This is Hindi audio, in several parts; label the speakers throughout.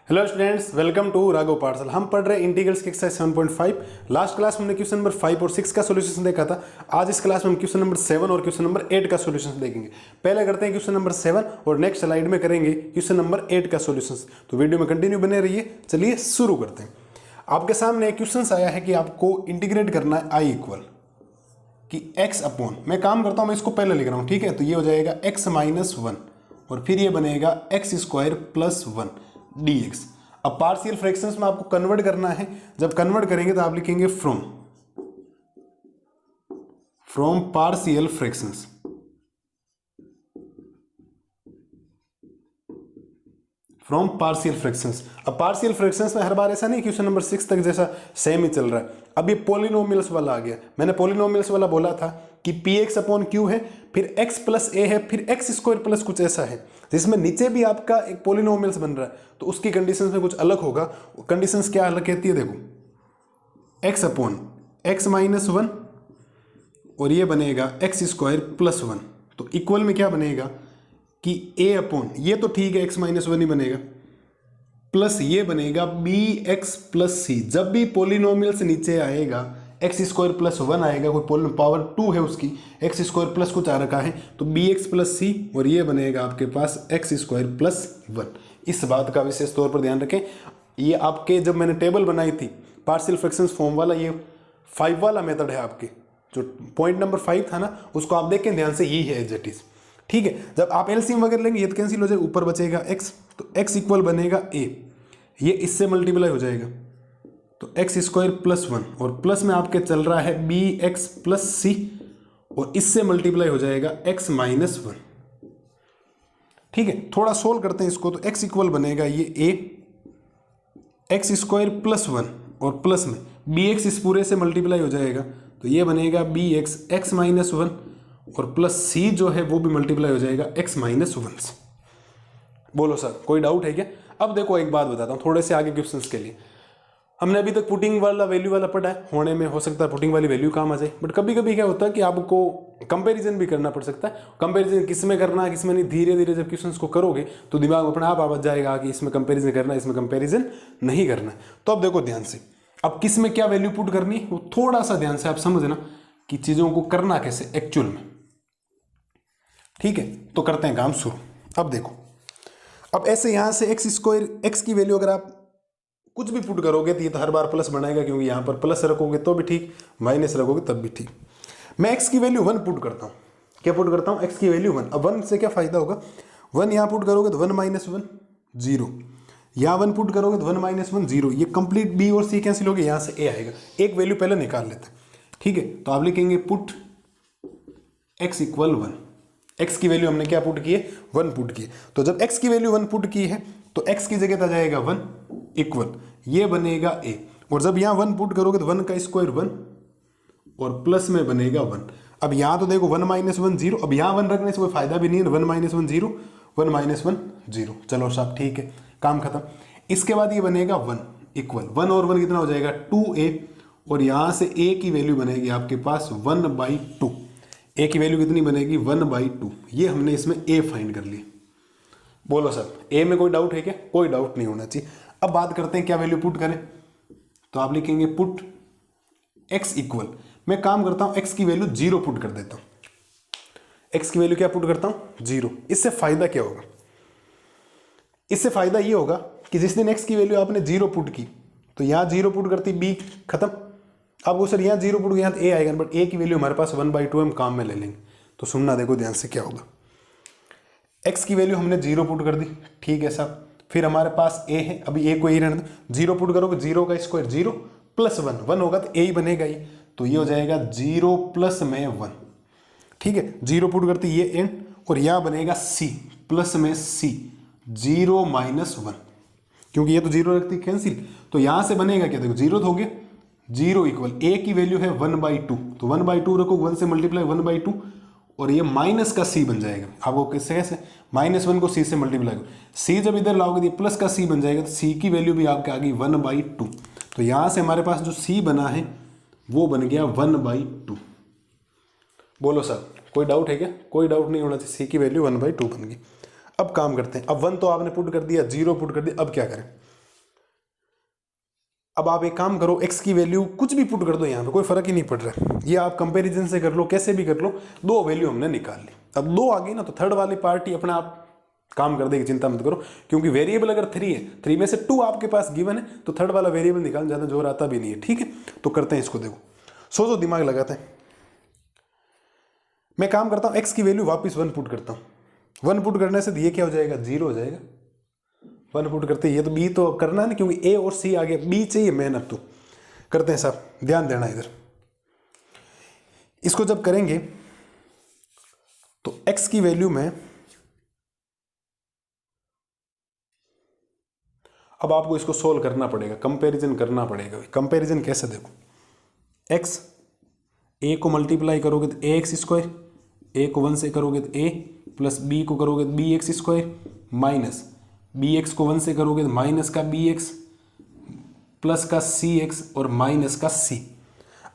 Speaker 1: Hello students, welcome to Raghav Pathshala. हम पढ़ रहे इंटीग्रल्स की एक्सरसाइज 7.5। लास्ट क्लास में हमने क्वेश्चन नंबर 5 और 6 का सॉल्यूशन देखा था। आज इस क्लास में हम क्वेश्चन नंबर 7 और क्वेश्चन नंबर 8 का सॉल्यूशन देखेंगे। पहले करते हैं क्वेश्चन नंबर 7 और नेक्स्ट स्लाइड में करेंगे क्वेश्चन नंबर 8 का सॉल्यूशन। तो वीडियो में कंटिन्यू बने रहिए। चलिए शुरू करते हैं। आपके सामने एक क्वेश्चन आया है कि आपको इंटीग्रेट करना है आई इक्वल कि x अपॉन, मैं काम करता हूँ, मैं इसको पहले लिख रहा हूँ, ठीक है। तो ये हो जाएगा x माइनस 1 और फिर ये बनेगा x स्क्वायर प्लस 1 dx। अब पार्शियल फ्रैक्शंस में आपको कन्वर्ट करना है। जब कन्वर्ट करेंगे तो आप लिखेंगे from partial fractions. From partial fractions. अब पार्शियल फ्रैक्शंस में हर बार ऐसा नहीं, क्वेश्चन नंबर 6 तक जैसा सेम ही चल रहा है। अब ये पॉलिनोमियल्स वाला आ गया। मैंने पॉलिनोमियल्स वाला बोला था कि पी एक्स अपॉन क्यू है, फिर x प्लस ए है, फिर x स्क्वायर प्लस कुछ ऐसा है, जिसमें नीचे भी आपका एक पॉलिनोमियल्स बन रहा है। तो उसकी कंडीशंस में कुछ अलग होगा। कंडीशंस क्या अलग कहती है, देखो, x अपॉन x माइनस 1 और ये बनेगा x स्क्वायर प्लस 1। तो इक्वल में क्या बनेगा कि a अपॉन, ये तो ठीक है x माइनस 1 ही बनेगा, प्लस ये बनेगा bx प्लस c। जब भी पॉलिनोमियल से नीचे आएगा एक्स स्क्वायर प्लस 1 आएगा, कोई पावर 2 है उसकी, एक्स स्क्वायर प्लस कुछ आ रखा है, तो bx प्लस c और ये बनेगा आपके पास एक्स स्क्वायर प्लस 1। इस बात का विशेष तौर पर ध्यान रखें। ये आपके जब मैंने टेबल बनाई थी पार्शियल फ्रैक्शंस फॉर्म वाला, ये 5 वाला मेथड है। आपके जो पॉइंट नंबर 5 था ना, उसको आप देखें ध्यान से, यही है एग्जैक्टिस, ठीक है। जब आप एलसीएम वगैरह लेंगे ये तो कैंसिल हो जाएगा, ऊपर बचेगा x, तो x इक्वल बनेगा a, ये इससे मल्टीप्लाई हो जाएगा तो एक्स स्क्वायर प्लस 1 और प्लस में आपके चल रहा है बी एक्स प्लस सी और इससे मल्टीप्लाई हो जाएगा x माइनस 1, ठीक है। थोड़ा सोल्व करते हैं इसको, तो x इक्वल बनेगा ये a एक्स स्क्वायर प्लस 1 और प्लस में बी एक्स इस पूरे से मल्टीप्लाई हो जाएगा तो ये बनेगा बी एक्स एक्स माइनस 1 और प्लस c जो है वो भी मल्टीप्लाई हो जाएगा x माइनस 1 से। बोलो सर कोई डाउट है क्या? अब देखो एक बात बताता हूँ थोड़े से आगे क्वेश्चंस के लिए। हमने अभी तक पुटिंग वाला वैल्यू वाला पढ़ा है, होने में हो सकता है पुटिंग वाली वैल्यू काम आ जाए, बट कभी कभी क्या होता है कि आपको कंपैरिजन भी करना पड़ सकता है। कंपैरिजन किस में करना है किस में नहीं, धीरे धीरे जब क्वेश्चंस को करोगे तो दिमाग अपने आप आ जाएगा कि इसमें कंपैरिजन करना है, इसमें कंपैरिजन नहीं करना है। तो अब देखो ध्यान से, अब किस में क्या वैल्यू पुट करनी है वो थोड़ा सा ध्यान से आप समझना कि चीज़ों को करना कैसे एक्चुअल में, ठीक है। तो करते हैं काम शुरू। अब देखो, अब ऐसे यहाँ से एक्स स्क्वायर, एक्स की वैल्यू अगर आप कुछ भी पुट करोगे तो ये तो हर बार प्लस बनाएगा, क्योंकि यहाँ पर प्लस रखोगे तो भी ठीक, माइनस रखोगे तब भी ठीक। मैं x की वैल्यू 1 पुट करता हूँ। क्या पुट करता हूँ? x की वैल्यू 1। अब 1 से क्या फायदा होगा, 1 यहाँ पुट करोगे तो 1 माइनस 1 0, यहाँ 1 पुट करोगे तो 1 माइनस 1 0, ये कंप्लीट b और c कैंसिल हो गए, यहाँ से a आएगा। एक वैल्यू पहले निकाल लेते हैं, ठीक है। तो आप लिखेंगे पुट x इक्वल 1। x की वैल्यू हमने क्या पुट की है, 1 पुट की है। तो जब x की वैल्यू 1 पुट की है तो x की जगह आ जाएगा 1 इक्वल, ये बनेगा a, और जब यहाँ 1 पुट करोगे तो 1 का स्क्वायर 1 और प्लस में बनेगा 1। अब यहाँ तो देखो 1 माइनस 1 0, अब यहाँ 1 रखने से कोई फायदा भी नहीं है, 1 माइनस 1 0, 1 माइनस 1 0, चलो साहब ठीक है, काम खत्म। इसके बाद ये बनेगा 1 इक्वल, 1 और 1 कितना हो जाएगा 2a, और यहाँ से a की वैल्यू बनेगी आपके पास 1/2। a की वैल्यू कितनी बनेगी 1/2। ये हमने इसमें a फाइंड कर लिया। बोलो सर a में कोई डाउट है क्या? कोई डाउट नहीं होना चाहिए। अब बात करते हैं क्या वैल्यू पुट करें, तो आप लिखेंगे पुट x इक्वल, मैं काम करता हूं x की वैल्यू 0 पुट कर देता हूं। x की वैल्यू क्या पुट करता हूं 0। इससे फायदा क्या होगा, इससे फायदा ये होगा कि जिस दिन x की वैल्यू आपने 0 पुट की तो यहां 0 पुट करती b खत्म। अब वो सर यहाँ 0 पुट यहाँ तो a आएगा, बट a की वैल्यू हमारे पास 1/2 हम काम में ले लेंगे। तो सुनना देखो ध्यान से क्या होगा, x की वैल्यू हमने 0 पुट कर दी, ठीक है साहब। फिर हमारे पास a है, अभी a को ही रहने दो, 0 पुट करोगे 0 का स्क्वायर 0 प्लस 1, 1 होगा तो a ही बनेगा ये, तो ये हो जाएगा 0 प्लस में 1, ठीक है। 0 पुट करते ये n, और यहाँ बनेगा c प्लस में c 0 माइनस 1, क्योंकि ये तो 0 रखती कैंसिल, तो यहाँ से बनेगा क्या, देखो 0 तो हो गया, 0 इक्वल a की वैल्यू है 1/2, तो 1/2 रखो, 1 से मल्टीप्लाई 1/2, और ये माइनस का c बन जाएगा। आपको कैसे -1 को c से मल्टीप्लाई करो, c जब इधर लाओगे तो प्लस का c बन जाएगा, तो c की वैल्यू भी आपके आ गई 1/2। तो यहाँ से हमारे पास जो c बना है वो बन गया 1/2। बोलो सर कोई डाउट है क्या? कोई डाउट नहीं होना चाहिए, c की वैल्यू 1/2 बन गई। अब काम करते हैं, अब 1 तो आपने पुट कर दिया, 0 पुट कर दिया, अब क्या करें, अब आप एक काम करो, x की वैल्यू कुछ भी पुट कर दो यहाँ पे, कोई फर्क ही नहीं पड़ रहा है। ये आप कंपैरिजन से कर लो, कैसे भी कर लो, दो वैल्यू हमने निकाल ली। अब दो आ गई ना, तो थर्ड वाली पार्टी अपने आप काम कर देगी, चिंता मत करो। क्योंकि वेरिएबल अगर 3 है, 3 में से 2 आपके पास गिवन है, तो थर्ड वाला वेरिएबल निकालने ज़्यादा जोर आता भी नहीं है। ठीक है, तो करते हैं इसको, देखो सोचो, दिमाग लगाते हैं। मैं काम करता हूँ, x की वैल्यू वापस 1 पुट करता हूँ। 1 पुट करने से ये क्या हो जाएगा, 0 हो जाएगा। 1 पुट करते ये तो b तो करना है ना, क्योंकि a और c आगे, b चाहिए मेन। अब तो करते हैं साहब, ध्यान देना इधर। इसको जब करेंगे तो x की वैल्यू में अब आपको इसको सोल्व करना पड़ेगा, कंपैरिजन करना पड़ेगा। कंपैरिजन कैसे, देखो x a को मल्टीप्लाई करोगे तो ax स्क्वायर, a को 1 से करोगे तो a, प्लस b को करोगे तो bx स्क्वायर, माइनस bx को 1 से करोगे तो माइनस का bx, प्लस का cx और माइनस का c।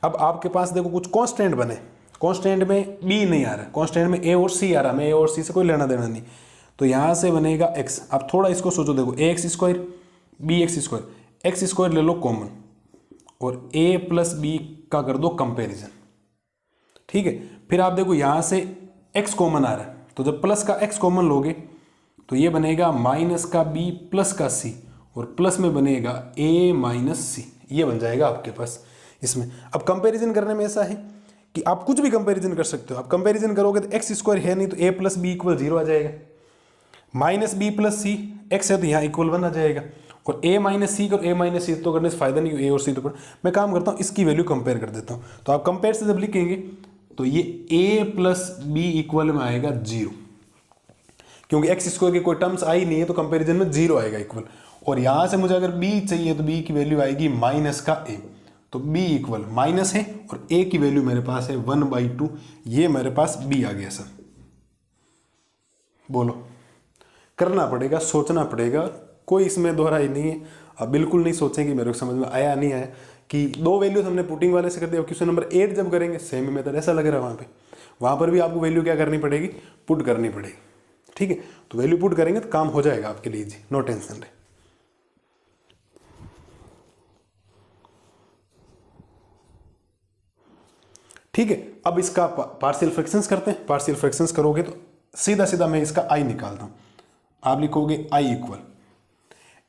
Speaker 1: अब आपके पास देखो कुछ कांस्टेंट बने, कांस्टेंट में b नहीं आ रहा, कांस्टेंट में a और c आ रहा, मैं a और c से कोई लेना देना नहीं, तो यहां से बनेगा x। अब थोड़ा इसको सोचो, देखो ax square bx square, x square ले लो कॉमन और a प्लस b का कर दो कंपेरिजन। ठीक है, फिर आप देखो यहां से x कॉमन आ रहा है, तो जब प्लस का x कॉमन लोगे तो ये बनेगा माइनस का b प्लस का c, और प्लस में बनेगा a माइनस c, ये बन जाएगा आपके पास इसमें। अब कंपैरिजन करने में ऐसा है कि आप कुछ भी कंपैरिजन कर सकते हो। आप कंपैरिजन करोगे तो x स्क्वायर है नहीं, तो a प्लस बी इक्वल 0 आ जाएगा, माइनस बी प्लस सी, x है तो यहाँ इक्वल 1 आ जाएगा, और a माइनस सी और a माइनस सी तो करने से फायदा नहीं, a और c तो कर। मैं काम करता हूँ, इसकी वैल्यू कंपेयर कर देता हूँ। तो आप कंपेयर से जब लिखेंगे तो ये a प्लस बी इक्वल में आएगा 0, क्योंकि x स्क्वायर की कोई टर्म्स आई नहीं है, तो कंपैरिजन में 0 आएगा इक्वल। और यहां से मुझे अगर b चाहिए तो b की वैल्यू आएगी माइनस का a, तो b इक्वल माइनस है और a की वैल्यू मेरे पास है 1/2, ये मेरे पास b आ गया सर। बोलो, करना पड़ेगा, सोचना पड़ेगा, कोई इसमें दोहराई नहीं है। अब बिल्कुल नहीं सोचेंगे मेरे को समझ में आया नहीं आया कि दो वैल्यूज हमने पुटिंग वाले से कर दिया। क्वेश्चन नंबर 8 जब करेंगे सेम मेथड ऐसा लग रहा है, वहां पर भी आपको वैल्यू क्या करनी पड़ेगी, पुट करनी पड़ेगी। ठीक है, तो वैल्यू पुट करेंगे तो काम हो जाएगा आपके लिए जी, नो टेंशन रहे। ठीक है, अब इसका पार्शियल फ्रैक्शंस करते हैं। पार्शियल फ्रैक्शंस करोगे तो सीधा सीधा मैं इसका आई निकालता हूं। आप लिखोगे आई इक्वल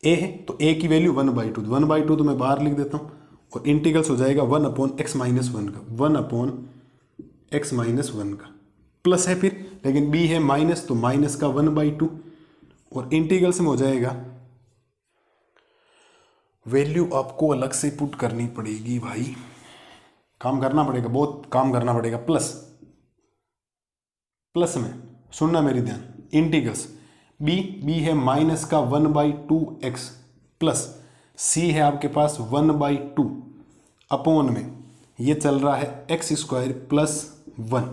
Speaker 1: ए है, तो ए की वैल्यू 1/2, 1/2 तो मैं बाहर लिख देता हूं, और इंटीग्रल्स हो जाएगा 1/x-1 का, 1/x-1 का, प्लस है फिर, लेकिन b है माइनस, तो माइनस का 1/2, और इंटीग्रल्स में हो जाएगा, वैल्यू आपको अलग से पुट करनी पड़ेगी भाई, काम करना पड़ेगा, बहुत काम करना पड़ेगा। प्लस में सुनना मेरी ध्यान, इंटीग्रल्स b है माइनस का 1/2x, प्लस c है आपके पास 1/2, अपॉन में ये चल रहा है x स्क्वायर प्लस 1।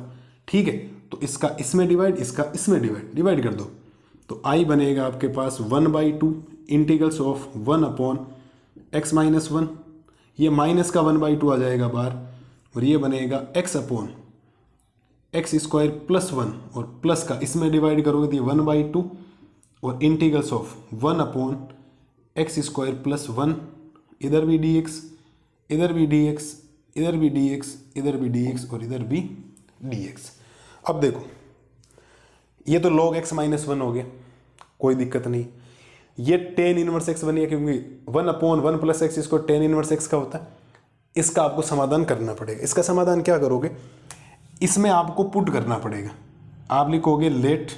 Speaker 1: ठीक है, तो इसका इसमें डिवाइड, इसका इसमें डिवाइड कर दो, तो i बनेगा आपके पास 1/2 इंटीग्रल्स ऑफ 1/x-1, ये माइनस का 1/2 आ जाएगा बाहर, और ये बनेगा x upon x square plus 1, और प्लस का इसमें डिवाइड करोगे तो ये 1/2, और integrals of 1/x square plus 1, इधर भी dx, इधर भी dx, इधर भी dx, इधर भी dx, और इधर भी dx। अब देखो ये तो log x-1 हो गया, कोई दिक्कत नहीं। ये tan इनवर्स x बन गया, क्योंकि 1/1 plus x square tan inverse x का होता है। इसका आपको समाधान करना पड़ेगा। इसका समाधान क्या करोगे, इसमें आपको पुट करना पड़ेगा। आप लिखोगे लेट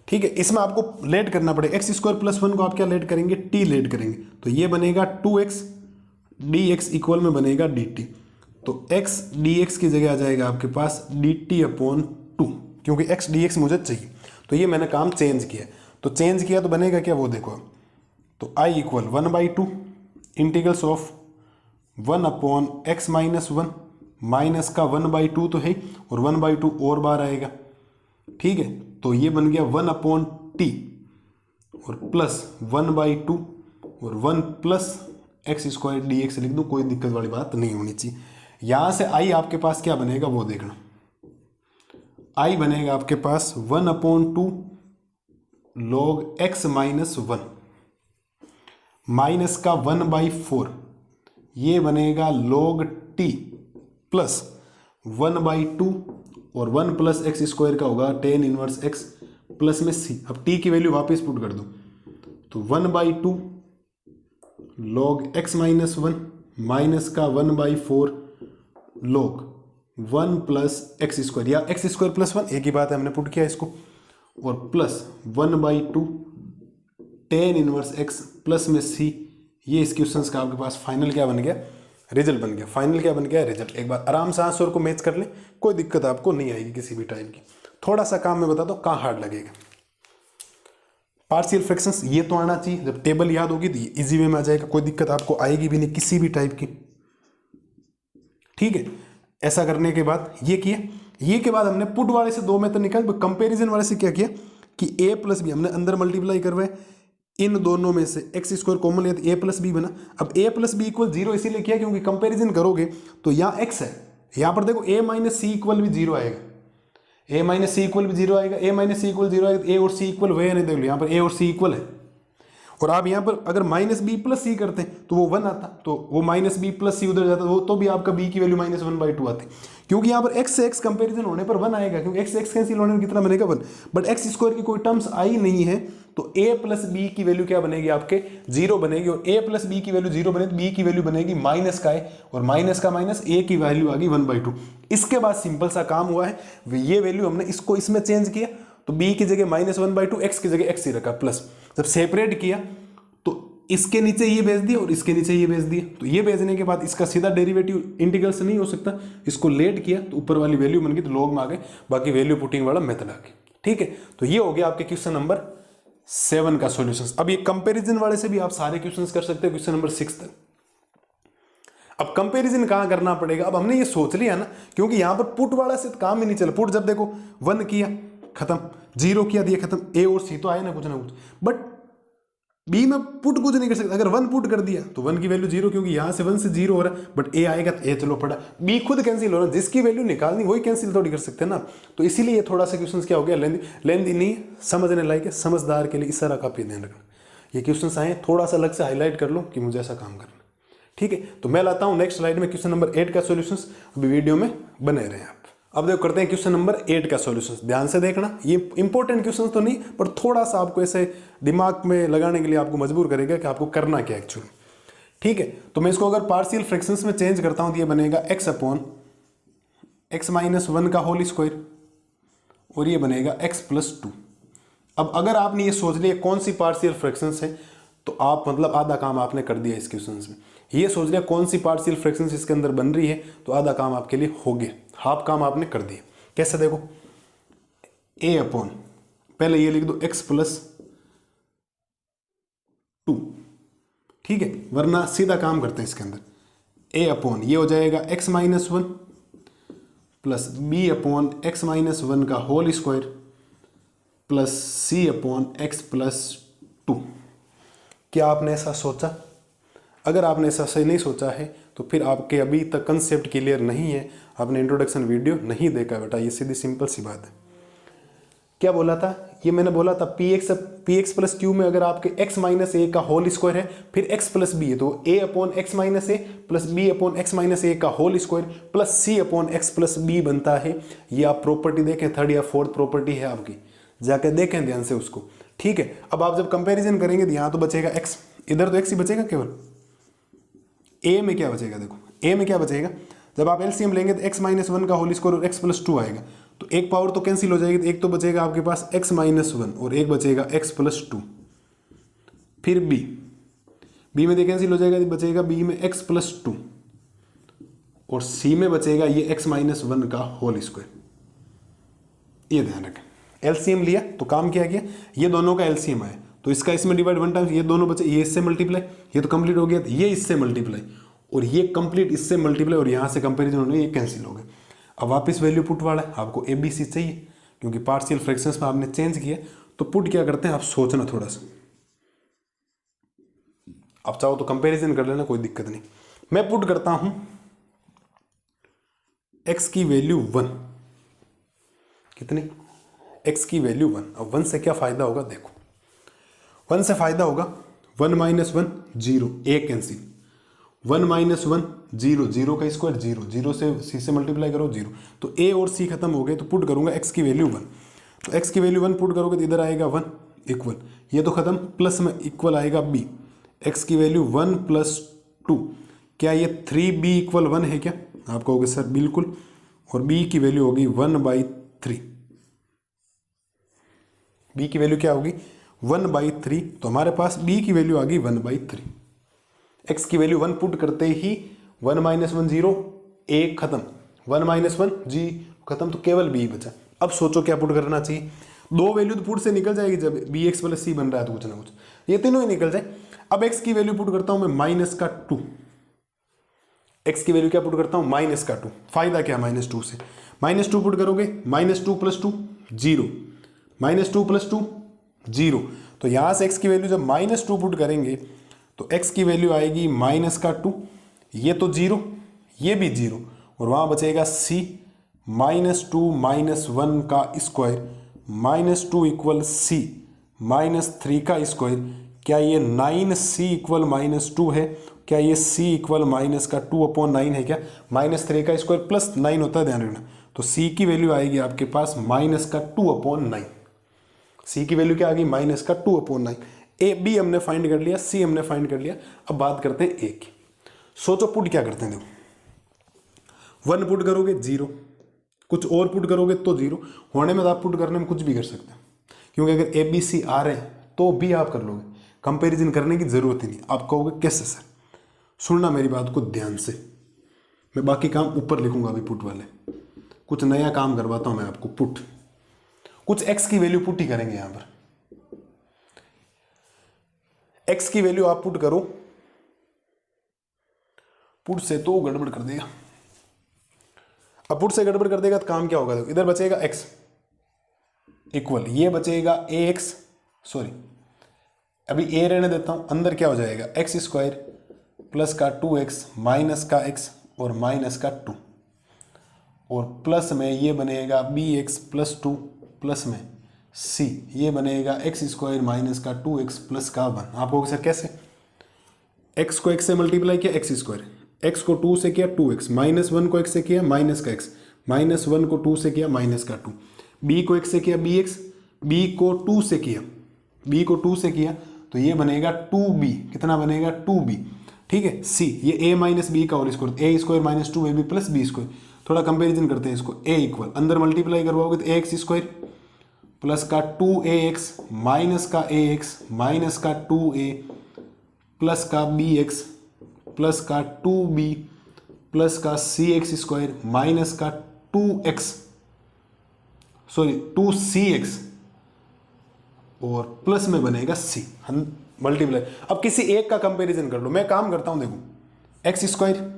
Speaker 1: ठीक है, इसमें आपको लेट करना पड़ेगा। एक्स स्क्वायर प्लस 1 को आप क्या लेट करेंगे, टी लेट करेंगे, तो ये बनेगा 2x dx इक्वल में बनेगा dt, तो x dx की जगह आ जाएगा आपके पास dt/2, क्योंकि x dx मुझे चाहिए, तो ये मैंने काम चेंज किया। तो चेंज किया तो बनेगा क्या, वो देखो, तो i equal 1/2 integrals of 1/x-1, minus का 1/2 तो है, और 1/2 और बार आएगा। ठीक है, तो ये बन गया 1/t, और प्लस 1/2, और 1 plus x square D x लिख दूँ, कोई दिक्कत वाली बात नहीं होनी चाहिए। यहाँ से आई आपके पास क्या बनेगा वो देखना, आई बनेगा आपके पास 1/2 log x माइनस 1 माइनस का 1/4, ये बनेगा log t प्लस 1/2 और 1 प्लस एक्स स्क्वायर का होगा tan इनवर्स x प्लस में c। अब t की वैल्यू वापस पुट कर दो तो 1/2 log x माइनस 1 माइनस का 1/4 log 1 प्लस एक्स स्क्वायर या एक्स स्क्वायर प्लस 1 एक ही बात है, हमने पुट किया इसको, और plus 1/2 tan inverse x plus में c। ये इस क्वेश्चन का आपके पास फाइनल क्या बन गया, रिजल्ट बन गया। फाइनल क्या बन गया, रिजल्ट। एक बार आराम से आंसर को मैच कर ले, कोई दिक्कत आपको नहीं आएगी किसी भी टाइप की। थोड़ा सा काम मैं बता दो कहाँ हार्ड लगेगा। पार्शियल फ्रैक्शंस ये तो आना चाहिए, जब टेबल याद होगी तो ये इजी वे में आ जाएगा, कोई दिक्कत आपको आएगी भी नहीं किसी भी टाइप की। ठीक है, ऐसा करने के बाद ये किया, ये के बाद हमने पुट वाले से 2 मेथड निकाले, कंपैरिजन वाले से क्या किया कि a प्लस बी हमने अंदर मल्टीप्लाई करवाए, इन दोनों में से एक्स स्क्वायर कॉमन लिया तो a प्लस बी बना। अब a प्लस बी इक्वल 0 इसीलिए किया क्योंकि कंपैरिजन करोगे तो यहाँ x है, यहाँ पर देखो a माइनस सी इक्वल भी 0 आएगा, a माइनस सी इक्वल भी 0 आएगा, a माइनस सी इक्वल 0 आएगा तो a और c इक्वल हुए नहीं, देख लो यहाँ पर a और c इक्वल है। और आप यहाँ पर अगर माइनस बी प्लस सी करते हैं तो वो 1 आता, तो वो माइनस बी प्लस सी उधर जाता वो तो भी आपका b की वैल्यू माइनस 1/2 आती, क्योंकि यहाँ पर x से x कंपैरिजन होने पर 1 आएगा, क्योंकि x से x कैंसिल होने पर कितना बनेगा 1। बट एक्स स्क्वायर की कोई टर्म्स आई नहीं है तो a प्लस बी की वैल्यू क्या बनेगी आपके 0 बनेगी, और a प्लस बी की वैल्यू 0 बने तो b की वैल्यू बनेगी माइनस का है, और माइनस का माइनस a की वैल्यू आ गई 1/2। इसके बाद सिंपल सा काम हुआ है, ये वैल्यू हमने इसको इसमें चेंज किया तो b की जगह माइनस 1/2, x की जगह x ही रखा प्लस। जब सेपरेट किया तो इसके नीचे ये भेज दिया और इसके नीचे ये भेज दिया, तो ये भेजने के बाद इसका सीधा डेरिवेटिव इंटीग्रल से नहीं हो सकता, इसको लेट किया तो ऊपर वाली वैल्यू बन गई तो लॉग में आ गए, बाकी वैल्यू पुटिंग वाला मेथड आ गया। ठीक है, तो ये हो गया आपके क्वेश्चन नंबर 7 का सॉल्यूशन। अब ये कंपैरिजन वाले से भी आप सारे क्वेश्चंस कर सकते हो क्वेश्चन नंबर 6 तक। अब कंपैरिजन कहां करना पड़ेगा, अब हमने ये सोच लिया ना, क्योंकि यहां पर पुट वाला से काम ही नहीं चला। पुट जब देखो 1 किया खत्म, 0 किया दिया खत्म, a और c तो आए ना कुछ ना कुछ, बट बी में पुट कुछ नहीं कर सकते। अगर 1 पुट कर दिया तो 1 की वैल्यू 0, क्योंकि यहां से 1 से 0 हो रहा है, बट a आएगा तो a चलो पड़ा, b खुद कैंसिल हो रहा है, जिसकी वैल्यू निकालनी वही कैंसिल थोड़ी कर सकते हैं ना। तो इसीलिए थोड़ा सा क्वेश्चन क्या हो गया, लेंदी नहीं, समझने लायक है, समझदार के लिए इस तरह का भी ध्यान रखना। ये क्वेश्चन आए थोड़ा सा अलग से हाईलाइट कर लो कि मुझे ऐसा काम करना। ठीक है, तो मैं लाता हूँ नेक्स्ट स्लाइड में क्वेश्चन नंबर 8 का सोल्यूशन, अभी वीडियो में बने रहे आप। अब देखो करते हैं क्वेश्चन नंबर 8 का सॉल्यूशन। ध्यान से देखना, ये इंपॉर्टेंट क्वेश्चन तो नहीं पर थोड़ा सा आपको ऐसे दिमाग में लगाने के लिए आपको मजबूर करेगा कि आपको करना क्या एक्चुअली। ठीक है, तो मैं इसको अगर पार्शियल फ्रैक्शंस में चेंज करता हूं तो ये बनेगा x अपॉन x माइनस 1 का होल स्क्वायर, और ये बनेगा x प्लस 2। अब अगर आपने ये सोच लिया कौन सी पार्शियल फ्रैक्शंस है तो आप मतलब आधा काम आपने कर दिया इस क्वेश्चन में। ये सोच लिया कौन सी पार्शियल फ्रैक्शंस इसके अंदर बन रही है तो आधा काम आपके लिए हो गया, हाफ काम आपने कर दिया। कैसे देखो, a अपॉन पहले ये लिख दो x प्लस 2, ठीक है, वरना सीधा काम करते हैं इसके अंदर। a अपॉन ये हो जाएगा x minus 1 plus b upon x minus 1 का whole square plus c upon x plus 2। क्या आपने ऐसा सोचा? अगर आपने ऐसा सही नहीं सोचा है तो फिर आपके अभी तक कंसेप्ट क्लियर नहीं है, आपने इंट्रोडक्शन वीडियो नहीं देखा बेटा, ये सीधी सिंपल सी बात है। क्या बोला था, ये मैंने बोला था पी एक्स प्लस क्यू में अगर आपके x माइनस ए का होल स्क्वायर है फिर x प्लस बी है तो a upon x minus a plus b upon x minus a का whole square plus c upon x plus b बनता है। ये आप प्रॉपर्टी देखें, 3rd या 4th प्रॉपर्टी है आपकी, जाके देखें ध्यान से उसको। ठीक है, अब आप जब कंपेरिजन करेंगे तो यहाँ तो बचेगा x, इधर तो x ही बचेगा केवल। a में क्या बचेगा, देखो a में क्या बचेगा, जब आप एलसीएम लेंगे तो x माइनस 1 का होल स्क्वायर और x प्लस 2 आएगा, तो एक पावर तो कैंसिल हो जाएगी, तो एक तो बचेगा आपके पास x माइनस 1 और एक बचेगा x प्लस 2। फिर b में कैंसिल हो जाएगा, बचेगा b में x प्लस 2 और c में बचेगा ये x माइनस 1 का होल स्क्वायर। ये ध्यान रखें, एलसीएम लिया तो काम क्या किया, ये दोनों का एलसीएम आया तो इसका इसमें डिवाइड 1 टाइम्स, ये दोनों बचे, ये इससे मल्टीप्लाई, ये तो कंप्लीट हो गया, तो ये इससे मल्टीप्लाई और ये कंप्लीट इससे मल्टीप्लाई और यहाँ से कंपेरिजन होने ये कैंसिल हो गए। अब वापस वैल्यू पुट वाला है, आपको ए बी सी चाहिए क्योंकि पार्शियल फ्रैक्शंस में आपने चेंज किया, तो पुट क्या करते हैं आप सोचना थोड़ा सा। आप चाहो तो कंपैरिजन कर लेना, कोई दिक्कत नहीं। मैं पुट करता हूं x की वैल्यू 1, कितनी, x की वैल्यू 1। अब 1 से क्या फायदा होगा देखो, 1 से फायदा होगा 1 माइनस 1 0, ए कैंसिल, 1 माइनस 1 0, 0 का स्क्वायर 0, 0 से c से मल्टीप्लाई करो 0, तो a और c खत्म हो गए, तो पुट करूंगा x की वैल्यू 1। तो x की वैल्यू 1 पुट करोगे तो इधर आएगा 1 इक्वल, ये तो खत्म, प्लस में इक्वल आएगा b, x की वैल्यू 1 प्लस 2, क्या ये 3b इक्वल 1 है क्या? आप कहोगे सर बिल्कुल, और b की वैल्यू होगी 1/3, b की वैल्यू क्या होगी 1/3, तो हमारे पास b की वैल्यू आ गई 1/3। x की वैल्यू 1 पुट करते ही 1 माइनस 1 0, a खत्म, 1 माइनस 1 जी खत्म, तो केवल b बचा। अब सोचो क्या पुट करना चाहिए, दो वैल्यू तो पुट से निकल जाएगी, जब bx प्लस c बन रहा है तो कुछ ना कुछ, ये तीनों ही निकल जाए। अब x की वैल्यू पुट करता हूं मैं माइनस का 2, x की वैल्यू क्या पुट करता हूं माइनस का 2, फायदा क्या माइनस 2 से, माइनस 2 पुट करोगे माइनस 2 प्लस 2 0, माइनस 2 प्लस 2 0, तो यहां से x की वैल्यू जब माइनस 2 पुट करेंगे तो x की वैल्यू आएगी माइनस का 2, ये तो 0, ये भी 0, और वहां बचेगा c, माइनस 2 माइनस 1 का square, minus 2 equal c minus 3 का स्क्वायर, क्या ये 9c इक्वल माइनस 2 है? क्या ये c इक्वल माइनस का 2/9 है क्या? माइनस 3 का स्क्वायर प्लस 9 होता है, ध्यान रखना, तो c की वैल्यू आएगी आपके पास माइनस का 2/9, c की वैल्यू क्या आ गई माइनस का 2/9। ए बी हमने फाइंड कर लिया, सी हमने फाइंड कर लिया, अब बात करते हैं ए की। सोचो पुट क्या करते हैं, देखो 1 पुट करोगे 0, कुछ और पुट करोगे तो 0, होने में तो आप पुट करने में कुछ भी कर सकते हैं, क्योंकि अगर ए बी सी आ रहे हैं तो भी आप कर लोगे, कंपैरिजन करने की जरूरत ही नहीं। आप कहोगे कैसे सर, सुनना मेरी बात को ध्यान से, मैं बाकी काम ऊपर लिखूंगा अभी पुट वाले, कुछ नया काम करवाता हूं मैं आपको। पुट, कुछ x की वैल्यू पुट ही करेंगे यहां पर, x की वैल्यू आप पुट करो, पुट से तो गड़बड़ कर देगा, अब पुट से गड़बड़ कर देगा तो काम क्या होगा, देखो इधर बचेगा x इक्वल, ये बचेगा ax, सॉरी अभी a रहने देता हूं, अंदर क्या हो जाएगा x स्क्वायर प्लस का 2x माइनस का x और माइनस का 2, और प्लस में ये बनेगा bx प्लस 2 प्लस में c, ये बनेगा x स्क्वायर माइनस का 2x प्लस का 1। आप कहोगे सर कैसे, x को x से मल्टीप्लाई किया x स्क्वायर, x को 2 से किया 2x, माइनस 1 को x से किया माइनस का x, माइनस 1 को 2 से किया माइनस का 2, b को x से किया bx, b को 2 से किया, b को 2 से किया तो ये बनेगा 2b, कितना बनेगा 2b, ठीक है। c ये a माइनस बी का और square, a square minus 2ab plus b square, थोड़ा कंपेरिजन करते हैं इसको, a इक्वल अंदर मल्टीप्लाई करवाओगे तो ax स्क्वायर प्लस का 2ax माइनस का ax माइनस का 2a प्लस का bx प्लस का 2b प्लस का cx स्क्वायर माइनस का 2x, सॉरी 2cx, और प्लस में बनेगा c, हम मल्टीप्लाई। अब किसी एक का कंपैरिजन कर लो, मैं काम करता हूं, देखो x स्क्वायर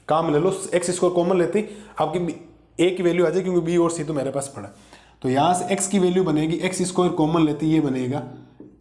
Speaker 1: काम ले लो, x स्क्वायर कॉमन लेते ही आपकी a की वैल्यू आ जाए, क्योंकि b और c तो मेरे पास पड़ा, तो यहां से x की वैल्यू बनेगी, x स्क्वायर कॉमन लेते ही ये बनेगा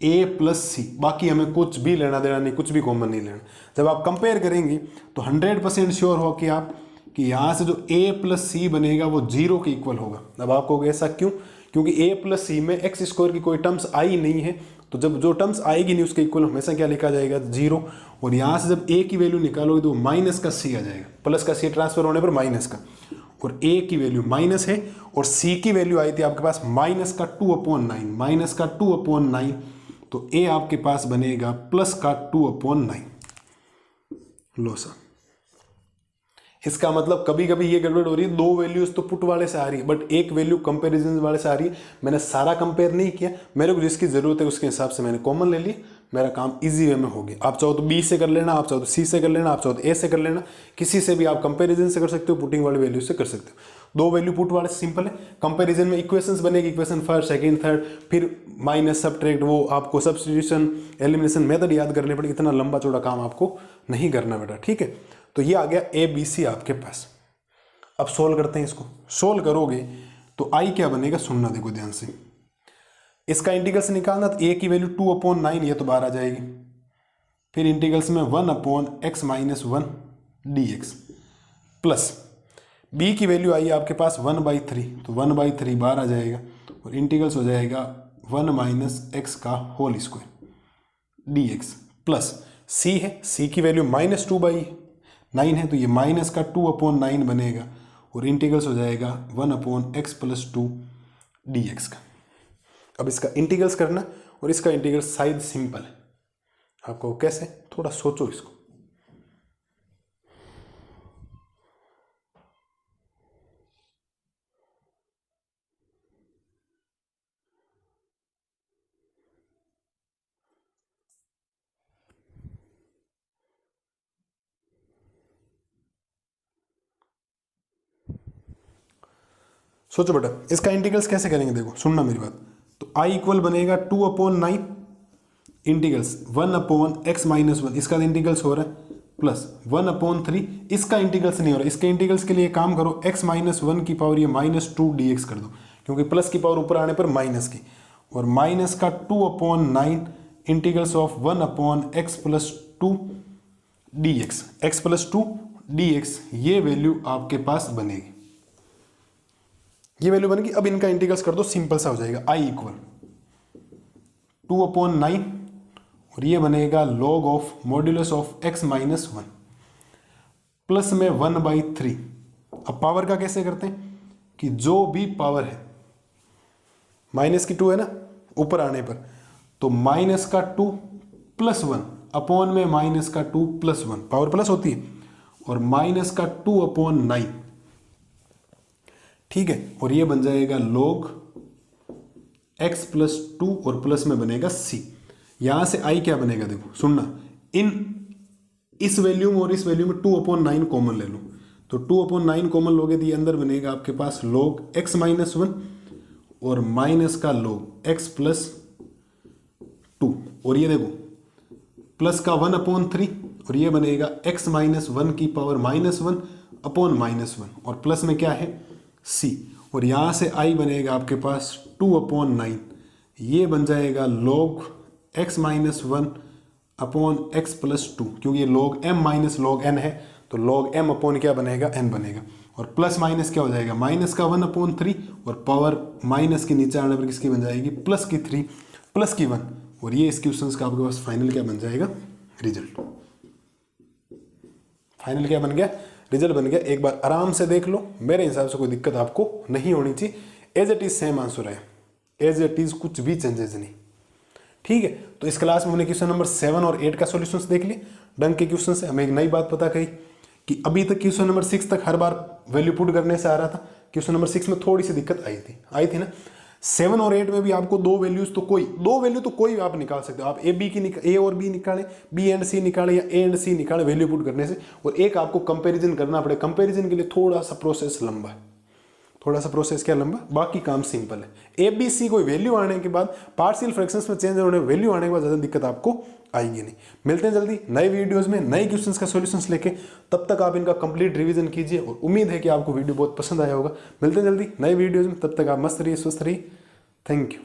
Speaker 1: a प्लस सी, बाकी हमें कुछ भी लेना देना नहीं, कुछ भी कॉमन नहीं लेना। जब आप कंपेयर करेंगे तो 100% श्योर हो कि आप कि यहाँ से जो a प्लस सी बनेगा वो 0 के इक्वल होगा। अब आप कहोगे ऐसा क्यों, क्योंकि a प्लस सी में x स्क्वायर की कोई टर्म्स आई नहीं है, तो जब जो टर्म्स आएगी नहीं उसके इक्वल हमेशा क्या लिखा जाएगा 0, और यहाँ से जब a की वैल्यू निकालोगे तो माइनस का c आ जाएगा, प्लस का c ट्रांसफर होने पर माइनस का, और a की वैल्यू माइनस है और c की वैल्यू आई थी आपके पास माइनस का 2/9, माइनस का 2/9, तो a आपके पास बनेगा प्लस का 2/9। लो सर, इसका मतलब कभी कभी ये गड़बड़ हो रही है, दो वैल्यूज तो पुट वाले से आ रही है बट एक वैल्यू कंपैरिजन वाले से आ रही है। मैंने सारा कंपेयर नहीं किया, मेरे को जिसकी जरूरत है उसके हिसाब से मैंने कॉमन ले ली, मेरा काम इजी वे में हो गया। आप चाहो तो बी से कर लेना, आप चाहो तो सी से कर लेना, आप चाहो तो ए से कर लेना, किसी से भी आप कंपैरिजन से कर सकते हो, पुटिंग वाले वैल्यू से कर सकते हो। दो वैल्यू पुट वाले सिंपल है, कंपैरिजन में इक्वेशंस बनेगी, इक्वेशन फर्स्ट सेकंड थर्ड, फिर माइनस सब्ट्रैक्ट, वो आपको सब्स्टिट्यूशन एलिमिनेशन मेथड याद करने पड़े, इतना लंबा चौड़ा काम आपको नहीं करना बेटा, ठीक है। तो ये आ गया ए बी सी आपके पास। अब सोल्व करते हैं इसको, सोल्व करोगे तो आई क्या बनेगा, सुनना देखो ध्यान से, इसका इंटीग्रल्स निकालना तो a की वैल्यू 2/9 ये तो बाहर आ जाएगी। फिर इंटीग्रल्स में 1/x - 1 dx प्लस b की वैल्यू आई आपके पास 1/3, तो 1/3 बाहर आ जाएगा और इंटीग्रल्स हो जाएगा 1 - x का whole square dx plus c है, c की वैल्यू -2/9 है, तो ये माइनस का 2/9 बनेगा और इंटीग्रल्स हो जाएगा 1/x + 2 dx का। अब इसका इंटीग्रल्स करना और इसका इंटीग्रल शायद सिंपल है। आपको कैसे, थोड़ा सोचो इसको। सोचो बेटा, इसका इंटीग्रल्स कैसे करेंगे, देखो सुनना मेरी बात। तो i इक्वल बनेगा 2/9 इंटीग्रल्स 1/x - 1, इसका इंटीग्रल्स हो रहा है प्लस 1/3, इसका इंटीग्रल्स नहीं हो रहा। इसके इंटीग्रल्स के लिए काम करो, x - 1 की पावर ये -2 dx कर दो, क्योंकि प्लस की पावर ऊपर आने पर माइनस की, और माइनस का 2/9 integrals of 1/x + 2 dx, x + 2 dx, ये वैल्यू आपके पास बनेगी, ये वैल्यू बनेगी। अब इनका इंटीग्रल्स कर दो, सिंपल सा हो जाएगा। i इक्वल 2/9 और ये बनेगा log of modulus of x - 1 plus में 1/3। अब पावर का कैसे करते हैं कि जो भी पावर है, माइनस की 2 है ना ऊपर आने पर, तो माइनस का 2 + 1 अपॉन में माइनस का 2 + 1, पावर प्लस होती है, और माइनस का 2/9, ठीक है। और ये बन जाएगा log x + 2 और प्लस में बनेगा c। यहां से i क्या बनेगा, देखो सुनना, इस वैल्यू में और इस वैल्यू में 2/9 कॉमन ले लो, तो 2/9 कॉमन लोगे तो ये अंदर बनेगा आपके पास log x - 1 और माइनस का log x + 2, और ये देखो प्लस का 1/3 और ये बनेगा x - 1 की पावर -1 अपॉन -1, और प्लस में क्या है c, और यहाँ से i बनेगा आपके पास 2/9, ये बन जाएगा log x - 1 अपॉन x + 2, क्योंकि ये log m - log n है, तो log m अपॉन क्या बनेगा, n बनेगा, और प्लस माइनस क्या हो जाएगा, माइनस का 1/3 और पावर माइनस के नीचे आने पर किसकी बन जाएगी, प्लस की 3 प्लस की 1, और ये इस क्वेश्चन का आपके पास फाइनल क्या बन जाएगा, रिजल्ट। फाइनल क्या बन गया, रिजल्ट बन गया। एक बार आराम से देख लो, मेरे हिसाब से कोई दिक्कत आपको नहीं होनी चाहिए। As it is same answer है, एज इट इज, कुछ भी चेंजेस नहीं, ठीक है। तो इस क्लास में हमने क्वेश्चन नंबर 7 और 8 का सॉल्यूशंस देख लिए। डंग के क्वेश्चन से हमें एक नई बात पता कही कि अभी तक क्वेश्चन नंबर 6 तक हर बार वैल्यू पुट करने से आ रहा था, क्वेश्चन नंबर 6 में थोड़ी सी दिक्कत आई थी ना। 7 और 8 में भी आपको दो वैल्यू तो कोई आप निकाल सकते हो। आप ए और बी निकालें, बी एंड सी निकालें, या ए एंड सी निकालें वैल्यू पुट करने से, और एक आपको कंपैरिजन करना पड़े। कंपैरिजन के लिए थोड़ा सा प्रोसेस लंबा है, थोड़ा सा प्रोसेस क्या लंबा, बाकी काम सिंपल है। ए बी सी कोई वैल्यू आने के बाद, पार्शियल फ्रैक्शंस में चेंज होने वैल्यू आने के बाद ज़्यादा दिक्कत आपको आएगी नहीं। मिलते हैं जल्दी नए वीडियोस में नए क्वेश्चंस का सॉल्यूशंस लेके, तब तक आप इनका कंप्लीट रिवीजन कीजिए, और उम्मीद है कि आपको वीडियो बहुत पसंद आया होगा। मिलते हैं जल्दी नए वीडियोज़ में, तब तक आप मस्त रहिए, स्वस्थ रहिए। Thank you.